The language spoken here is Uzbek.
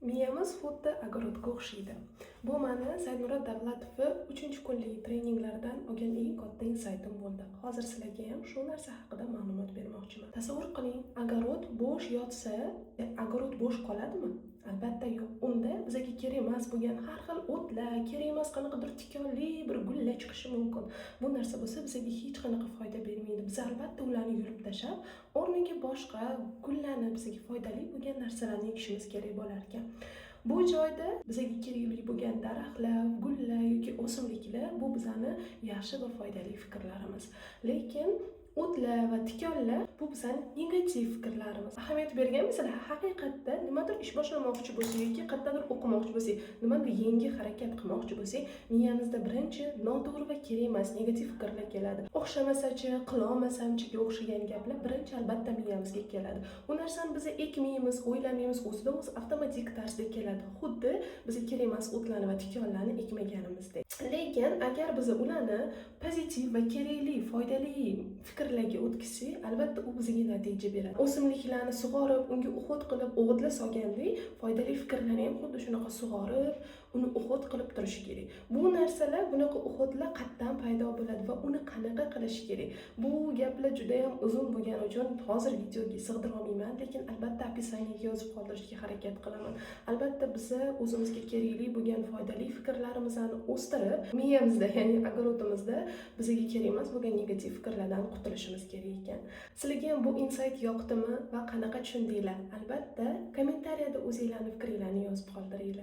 Miyamiz xuddi огородga o'xshaydi. Bu meni Saidmurod Davlatov 3-kunlik treninglardan olgan eng katta insaytim bo'ldi. Hozir sizlarga ham shu narsa haqida ma'lumot bermoqchiman. Tasavvur qiling, огород bo'sh yotsa, огород bo'sh qoladimi? Albatta yo'q. Unda bizga kerak emas bo'lgan har xil o'tlar, kerak emas qanaqadir tikonli bir gullar chiqishi mumkin. Bu narsa bo'lsa bizga hech qanaqa foyda bermaydi. Biz albatta ularni yulib tashlab, o'rniga boshqa gullarni bizga foydali bo'lgan narsalarni ekishimiz kerak bo'lar ekan. Bu joyda bizga kerakli bo'lgan daraxtlar, gullar yoki o'simliklar bu bizani yaxshi va foydali fikrlarimiz. Lekin o'tlar va tikonlar bu bizning negativ fikrlarimiz. Ahamiyat berganmizlar, haqiqatda nimadir ish boshlamoqchi bo'lsak yoki qayerdadir o'qimoqchi bo'lsak, nimadir yangi harakat qilmoqchi bo'lsak, miyamizda birinchi noto'g'ri va kerak emas negativ fikrlar keladi. O'xshamasachi, qilolmasamchiga o'xshagan gaplar birinchi albatta miyamizga keladi. Bu narsani biz ekmaymiz, o'ylamaymiz, o'zidan o'zi avtomatik tarzda keladi. Xuddi bizga kerak emas o'tlarni va tikonlarni ekmaganimizdek. Lekin agar biz ularni pozitiv va kerakli, foydali fikrlarga o'tkazsak, albatta u bizga natija beradi. O'simliklarni sug'orib, unga o'xot qilib, o'g'itlar solgandek, foydali fikrlarni ham xuddi shunaqa sug'orib, uni o'xot qilib turish kerak. Bu narsalar, bunaqa o'xotlar qayerdan paydo bo'ladi va uni qanaqa qilish kerak? Bu gaplar juda ham uzun bo'lgani uchun hozir videoga sig'dira olmayman, lekin albatta описаниеga yozib qoldirishga harakat qilaman. Albatta biz o'zimizga kerakli bo'lgan foydali fikrlarimizni o'stirib, miyamizda, ya'ni огородimizda bizga kerak emas bo'lgan negativ fikrlardan qutulishimiz kerak ekan. Sizlarga ham bu insight yoqdimi va qanaqa tushundinglar? Albatta kommentariyada o'zingizlarning fikringizni yozib qoldiringlar.